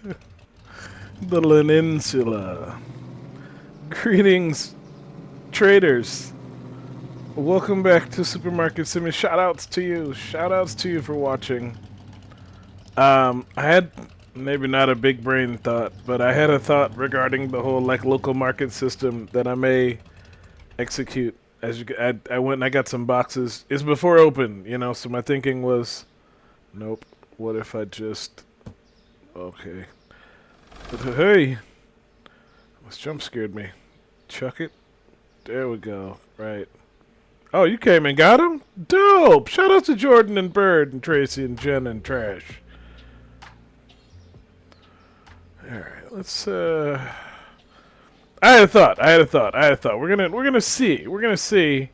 The Peninsula. Greetings, traders. Welcome back to Supermarket Simi. Shoutouts to you. Shoutouts to you for watching. I had maybe not a big brain thought, but I had a thought regarding the whole like local market system that I may execute. I went and I got some boxes. It's before open, so my thinking was, nope. What if I just okay? But hey, this jump scared me. Chuck it. There we go. Right. Oh, you came and got him? Dope! Shout out to Jordan and Bird and Tracy and Jen and Trash. Alright, let's I had a thought. We're gonna see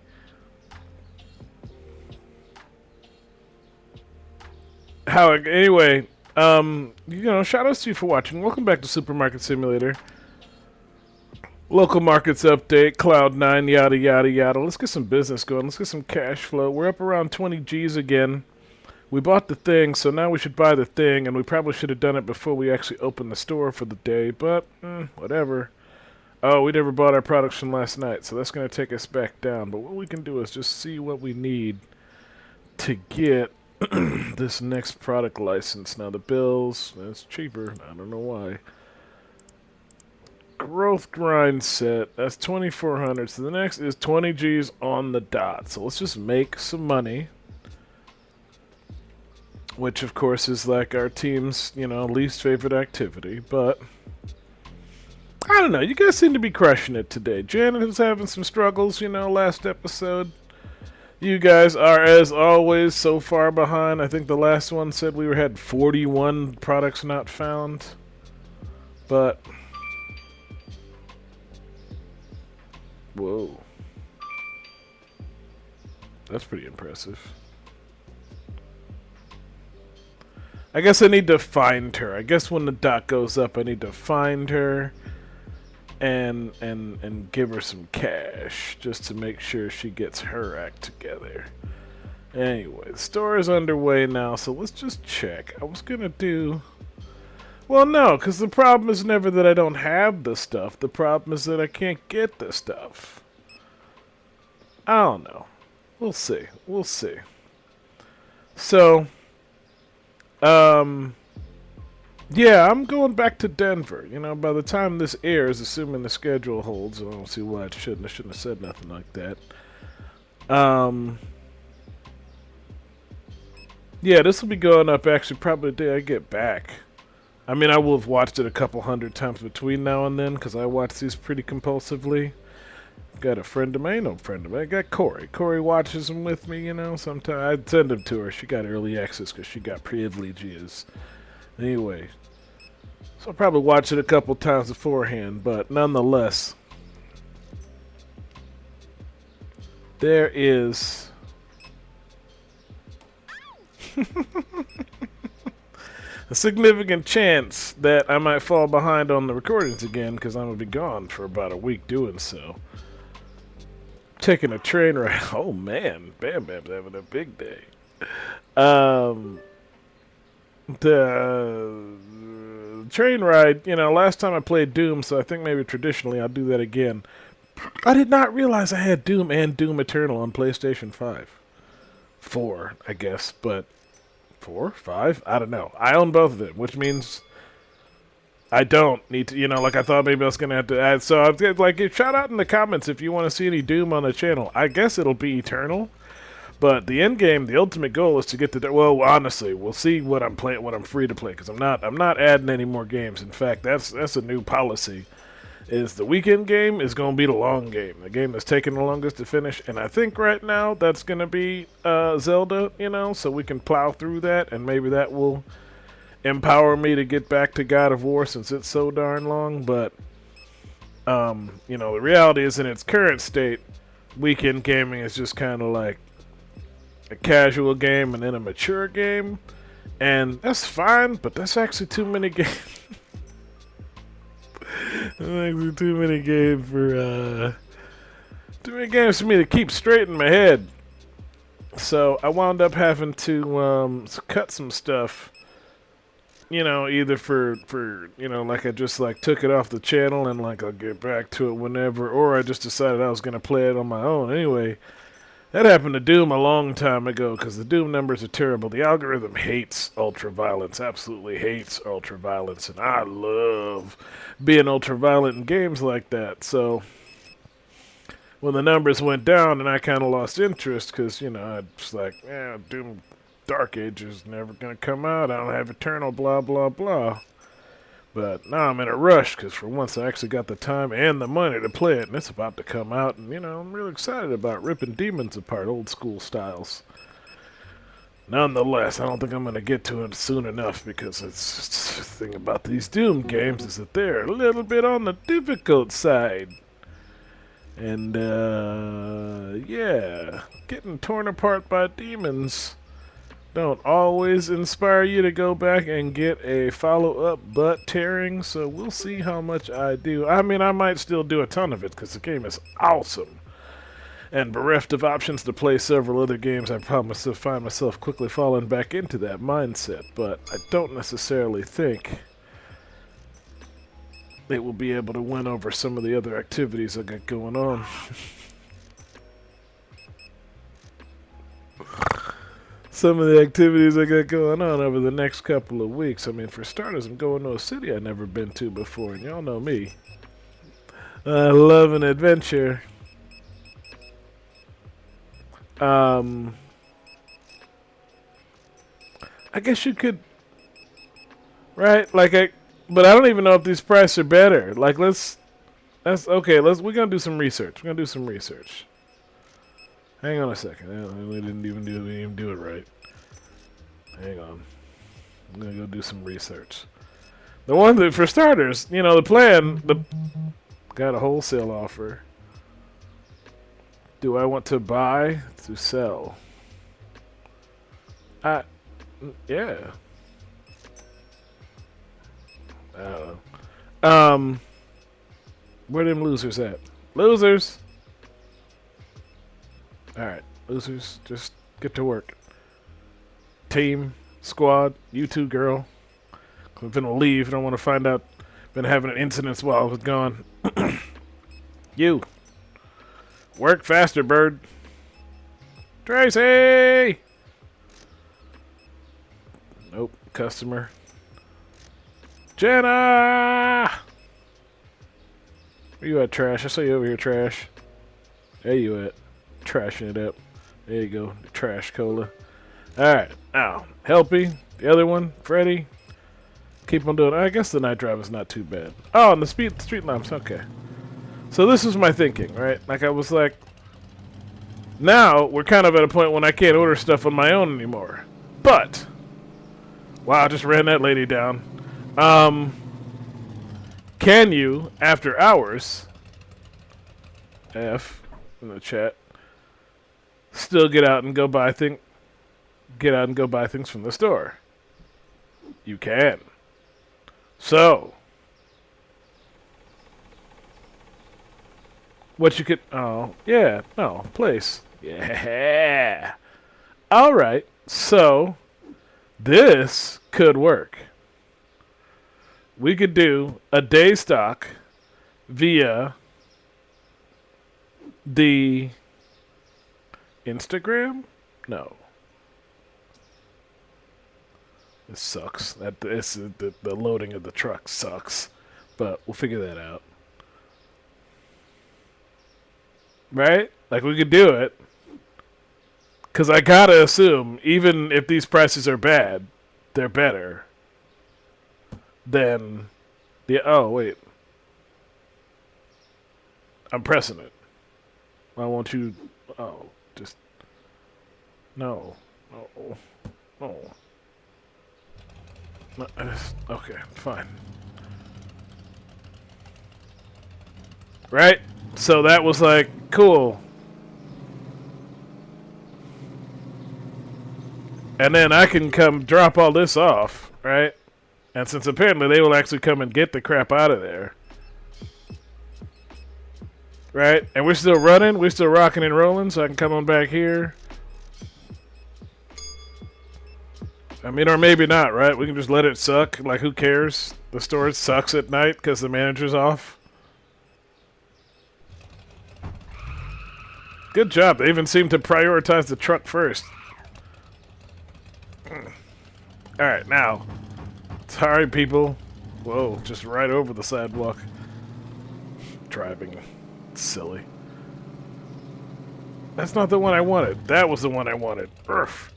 how anyway, shout outs to you for watching. Welcome back to Supermarket Simulator. Local markets update, Cloud9, yada yada yada. Let's get some business going. Let's get some cash flow. We're up around 20 G's again. We bought the thing, so now we should buy the thing, and we probably should have done it before we actually opened the store for the day, but whatever. Oh, we never bought our products from last night, so that's going to take us back down. But what we can do is just see what we need to get this next product license. Now, the bills, that's cheaper. I don't know why. Growth grind set, that's 2,400. So the next is 20 G's on the dot. So let's just make some money. Which, of course, is like our team's, least favorite activity. But, I don't know. You guys seem to be crushing it today. Janet was having some struggles, last episode. You guys are, as always, so far behind. I think the last one said we had 41 products not found. But... whoa. That's pretty impressive. I guess I need to find her. I guess when the dot goes up, I need to find her and give her some cash just to make sure she gets her act together. Anyway, the store is underway now, so let's just check. I was gonna do... well, no, because the problem is never that I don't have the stuff. The problem is that I can't get the stuff. I don't know. We'll see. We'll see. So, yeah, I'm going back to Denver. By the time this airs, assuming the schedule holds, I don't see why I shouldn't have said nothing like that. Yeah, this will be going up actually probably the day I get back. I mean, I will have watched it a couple hundred times between now and then, because I watch these pretty compulsively. Got a friend of mine, I got Corey. Corey watches them with me, sometimes. I'd send them to her. She got early access because she got privileges. Anyway, so I'll probably watch it a couple times beforehand, but nonetheless, there is... a significant chance that I might fall behind on the recordings again because I'm going to be gone for about a week doing so. Taking a train ride. Oh man, Bam Bam's having a big day. The train ride, last time I played Doom, so I think maybe traditionally I'll do that again. I did not realize I had Doom and Doom Eternal on PlayStation 5. 4, I guess, but 4? 5? I don't know. I own both of them, which means I don't need to, I thought maybe I was going to have to add. So I'd shout out in the comments if you want to see any Doom on the channel. I guess it'll be Eternal. But the end game, the ultimate goal is to get to... well, honestly, we'll see what I'm playing, what I'm free to play, because I'm not adding any more games. In fact, that's a new policy. Is the weekend game is going to be the long game. The game that's taking the longest to finish. And I think right now that's going to be Zelda, so we can plow through that, and maybe that will empower me to get back to God of War since it's so darn long. But, the reality is in its current state, weekend gaming is just kind of like a casual game and then a mature game. And that's fine, but that's actually too many games. Actually too many games for me to keep straight in my head. So I wound up having to cut some stuff you know, either for you know, like I just like took it off the channel and like I'll get back to it whenever, or I just decided I was gonna play it on my own anyway. That happened to Doom a long time ago because the Doom numbers are terrible. The algorithm hates ultraviolence, absolutely hates ultraviolence, and I love being ultraviolent in games like that. So when the numbers went down and I kind of lost interest because, you know, I was like, yeah, Doom Dark Age is never going to come out. I don't have Eternal, blah, blah, blah. But now I'm in a rush because for once I actually got the time and the money to play it, and it's about to come out. And, you know, I'm really excited about ripping demons apart, old school styles. Nonetheless, I don't think I'm going to get to it soon enough because it's the thing about these Doom games is that they're a little bit on the difficult side. And, yeah, getting torn apart by demons don't always inspire you to go back and get a follow-up butt tearing, so we'll see how much I do. I mean, I might still do a ton of it because the game is awesome. And bereft of options to play several other games, I promise to find myself quickly falling back into that mindset, but I don't necessarily think it will be able to win over some of the other activities I got going on. Some of the activities I got going on over the next couple of weeks. I mean, for starters, I'm going to a city I've never been to before, and y'all know me. I love an adventure. I guess you could, right? Like but I don't even know if these prices are better. Like, we're gonna do some research. Hang on a second. We didn't even do it right. Hang on. I'm gonna go do some research. The one that, for starters, you know, the plan, got a wholesale offer. Do I want to buy to sell? Yeah. I don't know. Where them losers at? Losers! Alright, losers, just get to work. Team, squad, you two, girl. I'm gonna leave, I don't want to find out. Been having an incident while I was gone. You. Work faster, bird. Tracy! Nope, customer. Jenna! Where you at, Trash? I saw you over here, Trash. There you at. Trashing it up. There you go. Trash cola. Alright, now, Helpy. The other one, Freddy. Keep on doing it. I guess the night drive is not too bad. Oh, and the street lamps, okay. So this is my thinking, right? Like, I was like, now we're kind of at a point when I can't order stuff on my own anymore. But, wow, I just ran that lady down. Can you, after hours, F in the chat, still get out and go buy things from the store? You can. So, what you could, oh, yeah, no, place. Yeah. All right. So, this could work. We could do a day stock via the Instagram? No. This sucks. The loading of the truck sucks. But we'll figure that out. Right? Like, we could do it. Because I gotta assume, even if these prices are bad, they're better than the... Oh, wait. I'm pressing it. Why won't you... Oh, just... No. No. No. Okay, fine. Right? So that was like, cool. And then I can come drop all this off, right? And since apparently they will actually come and get the crap out of there. Right? And we're still running. We're still rocking and rolling. So I can come on back here. I mean, or maybe not, right? We can just let it suck. Like, who cares? The store sucks at night because the manager's off. Good job. They even seem to prioritize the truck first. Alright, now. Sorry, people. Whoa, just right over the sidewalk. Driving. Silly. That's not the one I wanted. That was the one I wanted. Urgh.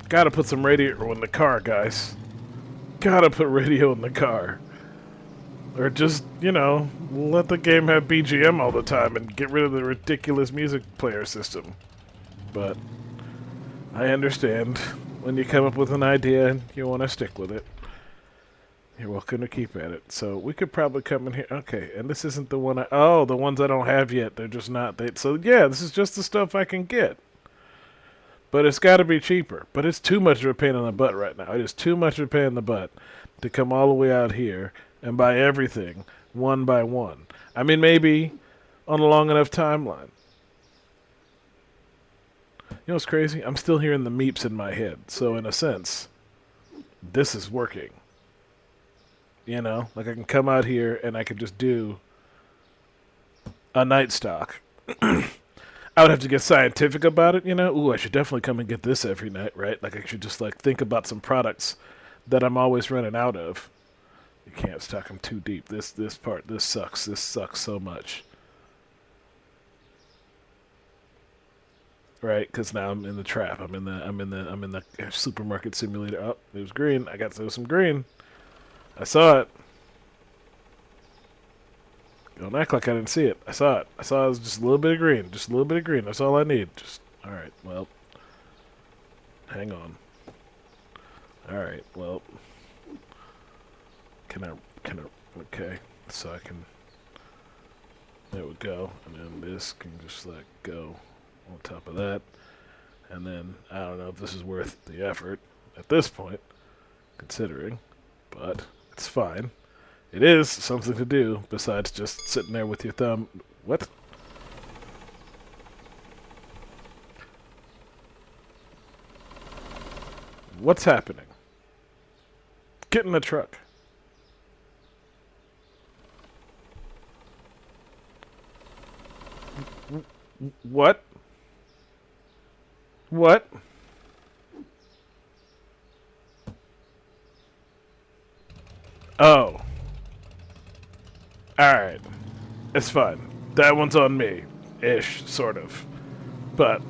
Gotta put some radio in the car, guys. Gotta put radio in the car. Or just, you know, let the game have BGM all the time and get rid of the ridiculous music player system. But I understand when you come up with an idea and you want to stick with it. You're welcome to keep at it. So we could probably come in here. Okay, and this isn't the one oh, the ones I don't have yet. They're just not. So yeah, this is just the stuff I can get. But it's got to be cheaper. But it's too much of a pain in the butt right now. It is too much of a pain in the butt to come all the way out here and buy everything one by one. I mean, maybe on a long enough timeline. You know what's crazy? I'm still hearing the meeps in my head. So in a sense, this is working. You know? Like I can come out here and I can just do a night stock. I would have to get scientific about it, you know? Ooh, I should definitely come and get this every night, right? Like I should just like think about some products that I'm always running out of. You can't stock them too deep. This sucks. This sucks so much. Right? Because now I'm in the trap. I'm in the supermarket simulator. Oh, it was green. I got some green. I saw it. Don't act like I didn't see it. I saw it. I saw it was just a little bit of green. Just a little bit of green. That's all I need. Just alright, well. Hang on. Alright, well. Can I okay. So I can there we go. And then this can just like go on top of that. And then I don't know if this is worth the effort at this point, considering. But it's fine. It is something to do, besides just sitting there with your thumb. What? What's happening? Get in the truck. What? What? Oh. Alright. It's fine. That one's on me. Ish, sort of. But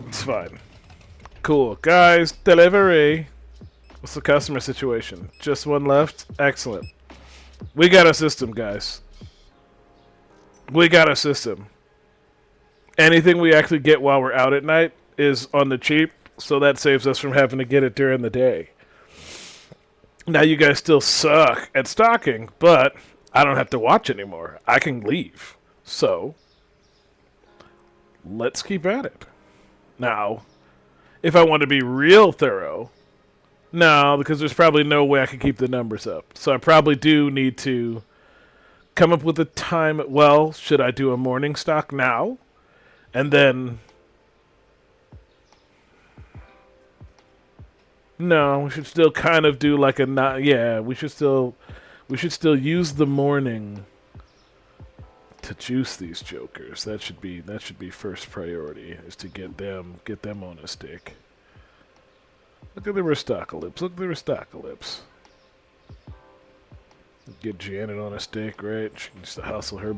it's fine. Cool. Guys, delivery. What's the customer situation? Just one left? Excellent. We got a system, guys. We got a system. Anything we actually get while we're out at night is on the cheap, so that saves us from having to get it during the day. Now you guys still suck at stocking, but I don't have to watch anymore. I can leave. So, let's keep at it. Now, if I want to be real thorough, no, because there's probably no way I can keep the numbers up. So I probably do need to come up with a time. Well, should I do a morning stock now? And then no, we should still kind of do like a yeah, we should still use the morning to juice these jokers. That should be first priority, is to get them on a stick. Look at the Ristocalypse. Look at the Ristocalypse. Get Janet on a stick, right? She needs to hustle her butt.